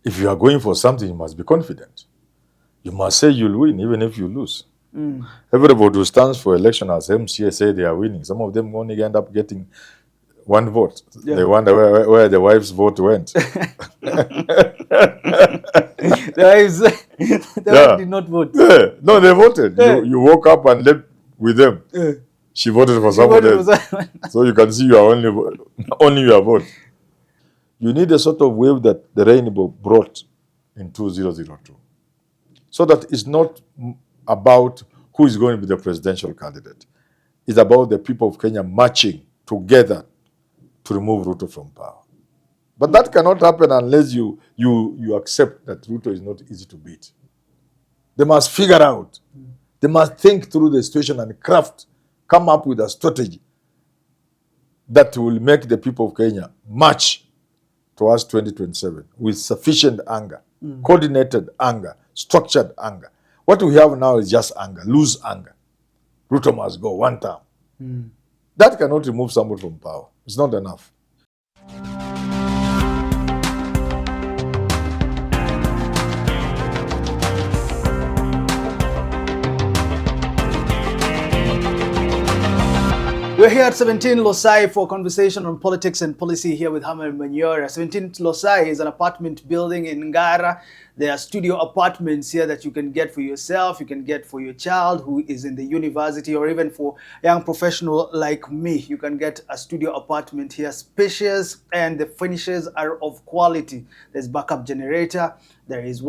if you are going for something, you must be confident. You must say you'll win, even if you lose. Everybody who stands for election as MCA say they are winning. Some of them only end up getting one vote. Yeah. They wonder where the wife's vote went. The wife did not vote. Yeah. No, they voted. Yeah. You woke up and left with them. Yeah. She voted for She someone voted else. for So you can see you are only your vote. You need a sort of wave that the rainbow brought in 2002. So that it's not about who is going to be the presidential candidate. It's about the people of Kenya marching together to remove Ruto from power. But that cannot happen unless you accept that Ruto is not easy to beat. They must figure out. They must think through the situation and come up with a strategy that will make the people of Kenya march towards 2027 with sufficient anger, coordinated anger, structured anger. What we have now is just anger, loose anger. Ruto must go one term. That cannot remove somebody from power. It's not enough. We're here at 17 Losai for a conversation on politics and policy here with Herman Manyora. 17 Losai is an apartment building in Ngara. There are studio apartments here that you can get for yourself, you can get for your child who is in the university, or even for a young professional like me. You can get a studio apartment here, spacious, and the finishes are of quality. There's backup generator. There is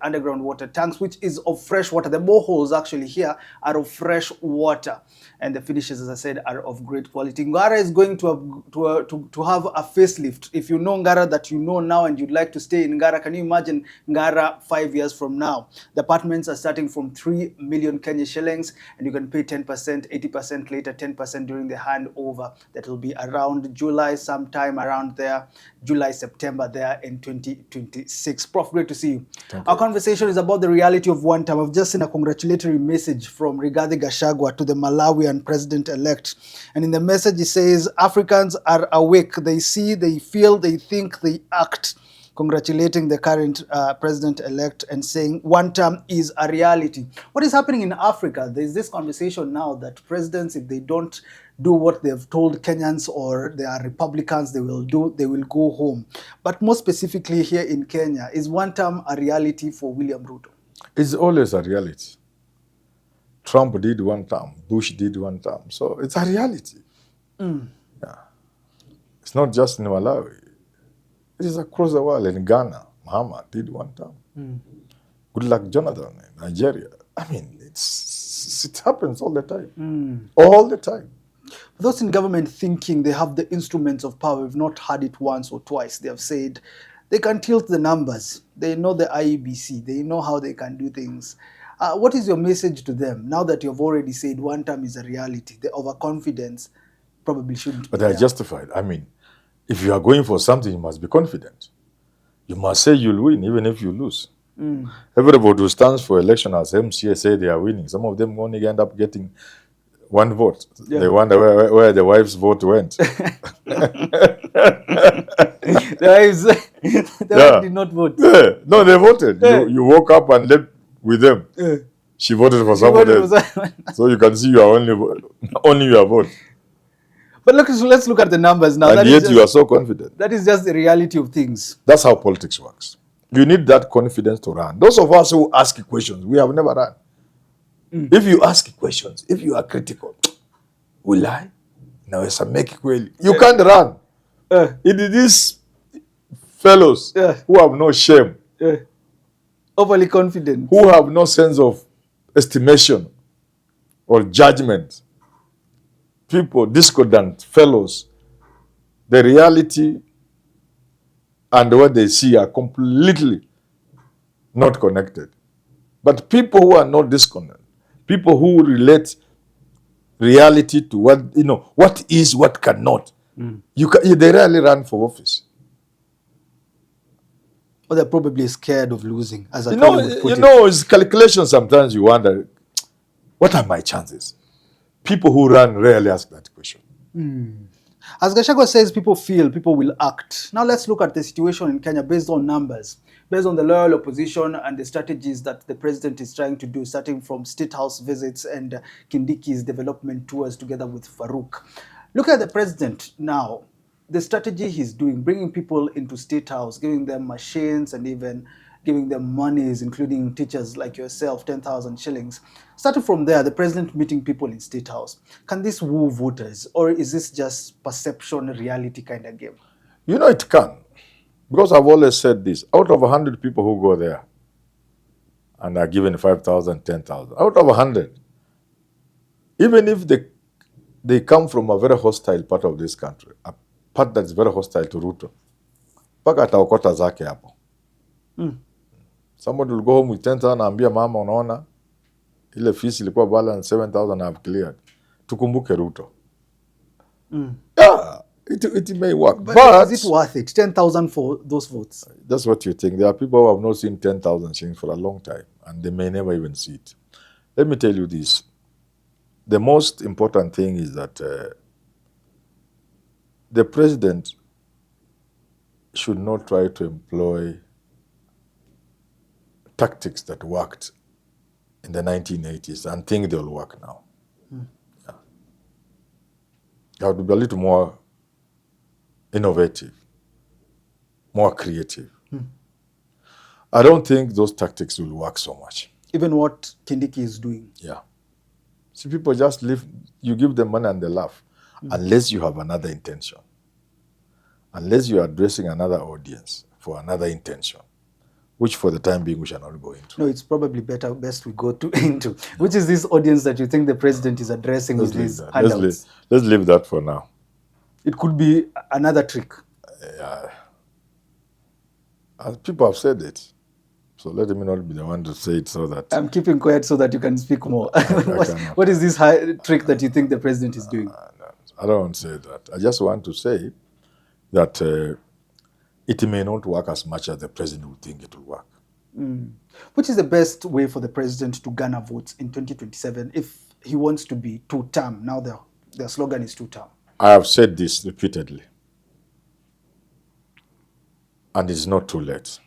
underground water tanks, which is of fresh water. The boreholes actually here are of fresh water. And the finishes, as I said, are of great quality. Ngara is going to have a facelift. If you know Ngara that you know now and you'd like to stay in Ngara, can you imagine Ngara 5 years from now? The apartments are starting from 3 million Kenya shillings, and you can pay 10%, 80% later, 10% during the handover. That will be around July, sometime around there, July, September there in 2026. Prof, great to see you. Our conversation is about the reality of WANTAM. I've just seen a congratulatory message from Rigathi Gachagua to the Malawian president-elect. And in the message, he says, Africans are awake. They see, they feel, they think, they act. Congratulating the current president-elect and saying WANTAM is a reality. What is happening in Africa? There's this conversation now that presidents, if they don't do what they've told Kenyans or they are Republicans, they will go home. But more specifically here in Kenya, is WANTAM a reality for William Ruto? It's always a reality. Trump did one term, Bush did one term. So it's a reality. Yeah. It's not just in Malawi. It is across the world. In Ghana, Muhammad did one term. Good luck, Jonathan, in Nigeria. I mean, it happens all the time. All the time. Those in government thinking they have the instruments of power, we've not had it once or twice. They have said they can tilt the numbers. They know the IEBC. They know how they can do things. What is your message to them now that you've already said WANTAM is a reality? The overconfidence probably shouldn't. But they are justified. I mean, if you are going for something, you must be confident. You must say you'll win, even if you lose. Everybody who stands for election as MCA say they are winning. Some of them only end up getting one vote. Yeah. They wonder where the wife's vote went. The wife did not vote. Yeah. No, they voted. Yeah. You woke up and left with them. Yeah. She voted for someone else. So you can see you are only your vote. But let's look at the numbers now. And yet you are so confident. That is just the reality of things. That's how politics works. You need that confidence to run. Those of us who ask questions, we have never run. If you ask questions, if you are critical, will I? Now it's a make it. You can't run. It is these fellows who have no shame, overly confident, who have no sense of estimation or judgment. People, discordant fellows, the reality and what they see are completely not connected. But people who are not discordant, people who relate reality to what is, what cannot, they rarely run for office. Or they're probably scared of losing. As it's calculation. Sometimes you wonder, what are my chances? People who run rarely ask that question. As Gachagua says, people feel, people will act. Now let's look at the situation in Kenya based on numbers, based on the loyal opposition and the strategies that the president is trying to do, starting from State House visits and Kindiki's development tours together with Farouk. Look at the president now. The strategy he's doing, bringing people into State House, giving them machines and even giving them monies, including teachers like yourself, 10,000 shillings. Starting from there, the president meeting people in State House. Can this woo voters, or is this just perception, reality kind of game? You know it can. Because I've always said this. Out of 100 people who go there and are given 5,000, 10,000, out of 100, even if they come from a very hostile part of this country, a part that's very hostile to Ruto, mpaka ataokota zake hapo. Somebody will go home with 10,000 ambia mama unaona ile fees ilikuwa balance 7,000 I've cleared. Tukumbuke Ruto. Yeah, it may work. But is it worth it? 10,000 for those votes? That's what you think. There are people who have not seen 10,000 shillings for a long time, and they may never even see it. Let me tell you this. The most important thing is that the president should not try to employ tactics that worked in the 1980s and think they'll work now. Yeah. You have to be a little more innovative, more creative. I don't think those tactics will work so much. Even what Kindiki is doing? Yeah. See, people just live, you give them money and they laugh, unless you have another intention. Unless you are addressing another audience for another intention, which for the time being we shall not go into. No, it's probably best we go into. Which is this audience that you think the president is addressing with these handouts? Let's leave that for now. It could be another trick. Yeah. People have said it. So let me not be the one to say it so that... I'm keeping quiet so that you can speak more. What is this trick that you think the president is doing? I don't want to say that. I just want to say that it may not work as much as the president would think it will work. Which is the best way for the president to garner votes in 2027 if he wants to be two-term? Now their slogan is two-term. I have said this repeatedly. And it's not too late.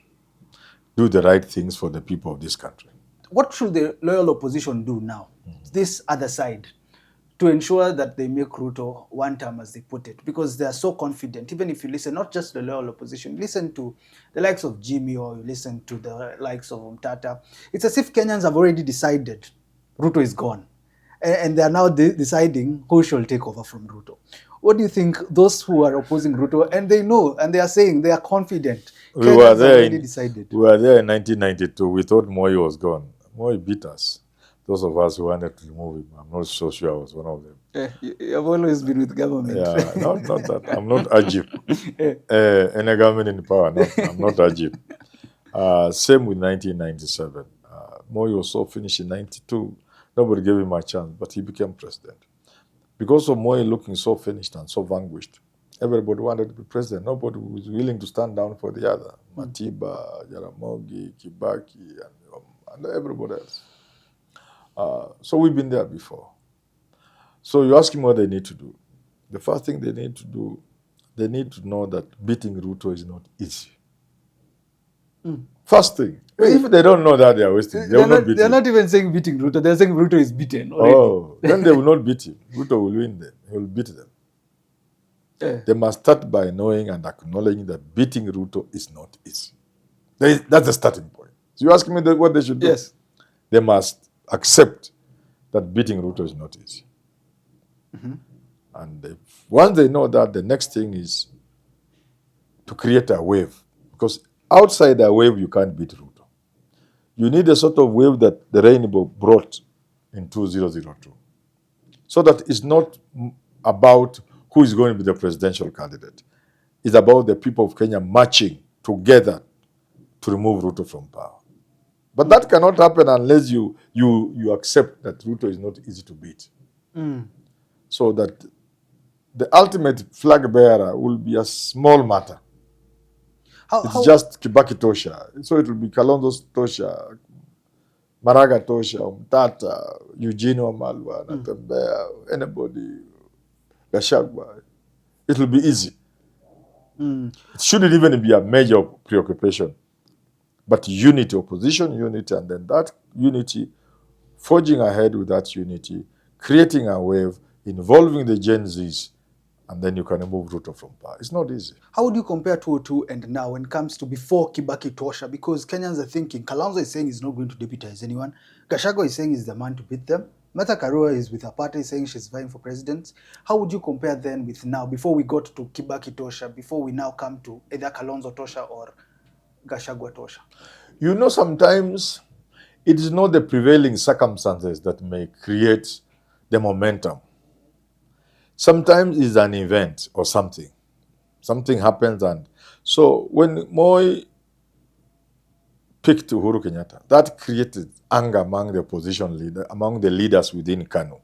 Do the right things for the people of this country. What should the loyal opposition do now, this other side, to ensure that they make Ruto one term, as they put it? Because they are so confident. Even if you listen, not just the loyal opposition, listen to the likes of Jimmy or you listen to the likes of Umtata. It's as if Kenyans have already decided Ruto is gone. And they are now deciding who shall take over from Ruto. What do you think those who are opposing Ruto, and they know, and they are saying, they are confident, We were there already decided. We were there in 1992. We thought Moi was gone. Moi beat us. Those of us who wanted to remove him. I'm not so sure I was one of them. You have always been with government. Yeah, not that. I'm not Ajib. Any government in power. No, I'm not Ajib. Same with 1997. Moi was so finished in 92. Nobody gave him a chance, but he became president. Because of Moi looking so finished and so vanquished, everybody wanted to be president. Nobody was willing to stand down for the other. Matiba, Jaramogi, Kibaki, and everybody else. So we've been there before. So you ask him what they need to do. The first thing they need to do, they need to know that beating Ruto is not easy. First thing. If they don't know that, they are wasting. They will not beat him. They're not even saying beating Ruto. They're saying Ruto is beaten already. Oh, then they will not beat him. Ruto will win them. He will beat them. They must start by knowing and acknowledging that beating Ruto is not easy. That's the starting point. So you ask me what they should do? Yes. They must accept that beating Ruto is not easy. And once they know that, the next thing is to create a wave. Because outside a wave, you can't beat Ruto. You need a sort of wave that the rainbow brought in 2002. So that it's not about who is going to be the presidential candidate. It's about the people of Kenya marching together to remove Ruto from power. But that cannot happen unless you accept that Ruto is not easy to beat. So that the ultimate flag bearer will be a small matter. It's just Kibaki Tosha. So it will be Kalonzo Tosha, Maraga Tosha, Umtata, Eugene Wamalwa, Natembea, anybody, Gachagua. It will be easy. Mm. It shouldn't even be a major preoccupation. But unity, opposition unity, and then that unity, forging ahead with that unity, creating a wave, involving the Gen Zs, and then you can remove Ruto from power. It's not easy. How would you compare 2002 and now when it comes to before Kibaki Tosha? Because Kenyans are thinking, Kalonzo is saying he's not going to deputize anyone. Gachagua is saying he's the man to beat them. Martha Karua is with her party saying she's vying for president. How would you compare then with now, before we got to Kibaki Tosha, before we now come to either Kalonzo Tosha or Gachagua Tosha? You know, sometimes it is not the prevailing circumstances that may create the momentum. Sometimes it's an event or something. Something happens, and so when Moi picked Uhuru Kenyatta, that created anger among the opposition leader, among the leaders within KANU.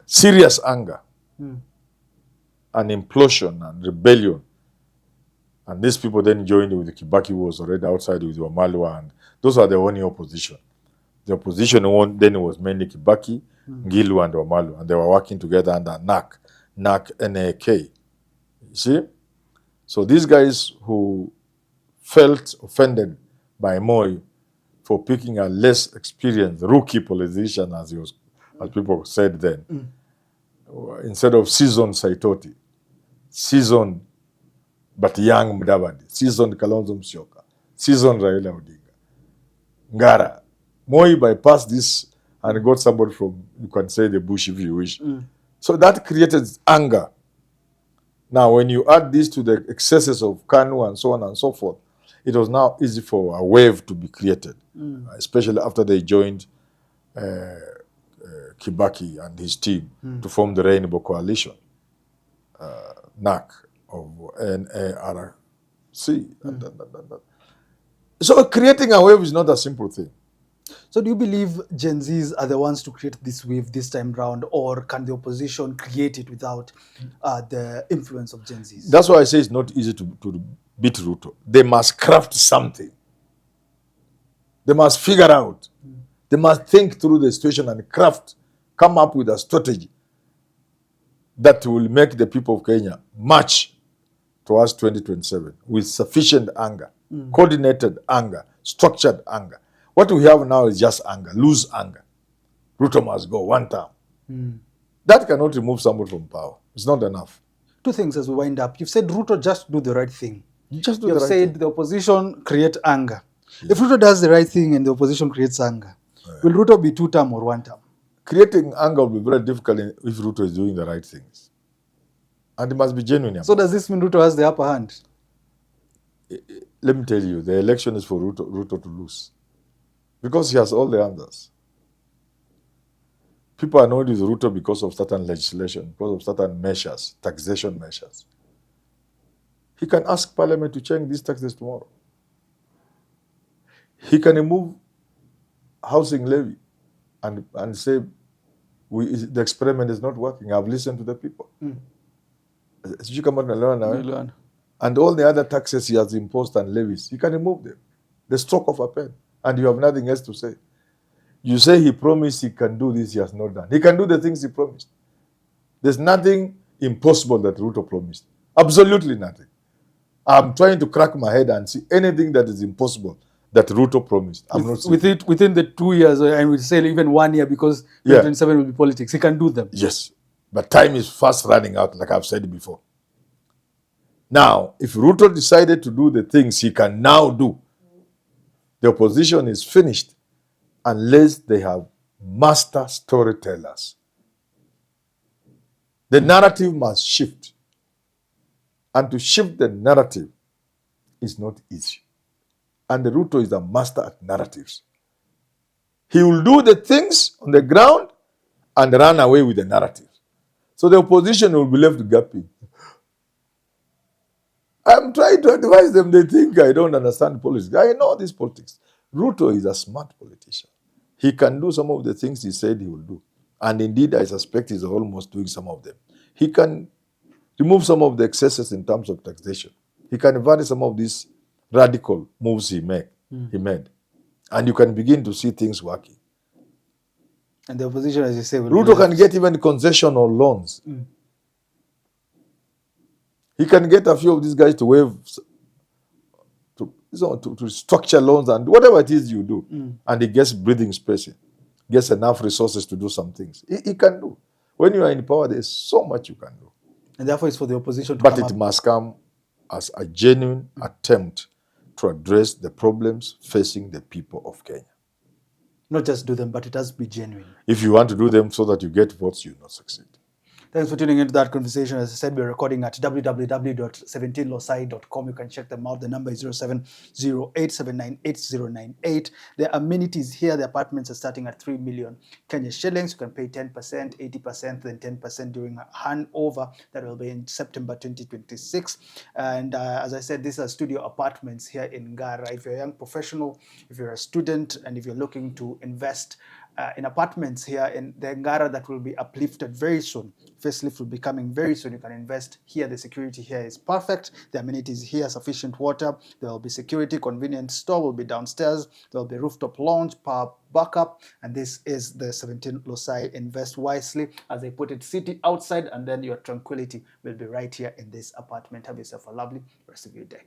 Serious anger, an implosion and rebellion. And these people then joined with the Kibaki, who was already outside with Wamalwa, and those are the only opposition. The opposition then was mainly Kibaki, Ngilu, and Wamalwa, and they were working together under NAK, N-A-K. You see? So these guys who felt offended by Moi for picking a less experienced rookie politician, as people said then, instead of seasoned Saitoti, seasoned but young Mudavadi, seasoned Kalonzo Musyoka, seasoned Raila Odinga, Ngara. Moi bypassed this and got somebody from, you can say, the bush if you wish. So that created anger. Now, when you add this to the excesses of KANU and so on and so forth, it was now easy for a wave to be created, especially after they joined Kibaki and his team to form the Rainbow Coalition, NAC of NARC. So creating a wave is not a simple thing. So do you believe Gen Zs are the ones to create this wave this time round, or can the opposition create it without the influence of Gen Zs? That's why I say it's not easy to beat Ruto. They must craft something. They must figure out. They must think through the situation and come up with a strategy that will make the people of Kenya march towards 2027 with sufficient anger, coordinated anger, structured anger. What we have now is just anger, loose anger. Ruto must go, one term. That cannot remove somebody from power. It's not enough. Two things as we wind up. You've said Ruto just do the right thing. You've said the opposition create anger. If Ruto does the right thing and the opposition creates anger, will Ruto be 2-term or 1-term? Creating anger will be very difficult if Ruto is doing the right things. And it must be genuine. So does this mean Ruto has the upper hand? Let me tell you, the election is for Ruto to lose. Because he has all the answers. People are annoyed with Ruto because of certain legislation, because of certain measures, taxation measures. He can ask Parliament to change these taxes tomorrow. He can remove housing levy and say, the experiment is not working. I've listened to the people. And all the other taxes he has imposed and levies, he can remove them. The stroke of a pen. And you have nothing else to say. You say he promised he can do this, he has not done. He can do the things he promised. There's nothing impossible that Ruto promised. Absolutely nothing. I'm trying to crack my head and see anything that is impossible that Ruto promised. I'm not seeing. Within the 2 years, and we say even 1 year, because 2027 will be politics, he can do them. Yes. But time is fast running out, like I've said before. Now, if Ruto decided to do the things he can now do, the opposition is finished unless they have master storytellers. The narrative must shift. And to shift the narrative is not easy. And Ruto is a master at narratives. He will do the things on the ground and run away with the narrative. So the opposition will be left gapping. I'm trying to advise them. They think I don't understand politics. I know this politics. Ruto is a smart politician. He can do some of the things he said he will do. And indeed, I suspect he's almost doing some of them. He can remove some of the excesses in terms of taxation. He can vary some of these radical moves he made. And you can begin to see things working. And the opposition, as you say, will Ruto can get even concession or loans He can get a few of these guys to waive, to structure loans and whatever it is you do. And he gets breathing space, gets enough resources to do some things. He can do. When you are in power, there's so much you can do. And therefore, it's for the opposition to But come it up. must come as a genuine attempt to address the problems facing the people of Kenya. Not just do them, but it has to be genuine. If you want to do them so that you get votes, you will not succeed. Thanks for tuning into that conversation. As I said, we're recording at www.17losai.com. You can check them out. The number is 0708798098. The amenities here, the apartments are starting at 3 million Kenya shillings. You can pay 10%, 80%, then 10% during a handover. That will be in September 2026. And as I said, these are studio apartments here in Ngara. If you're a young professional, if you're a student, and if you're looking to invest in apartments here in the Ngara that will be uplifted very soon. Facelift will be coming very soon. You can invest here. The security here is perfect. The amenities here, sufficient water. There will be security. Convenience store will be downstairs. There will be rooftop lounge, power backup. And this is the 17 Losai. Invest wisely. As they put it, city outside, and then your tranquility will be right here in this apartment. Have yourself a lovely rest of your day.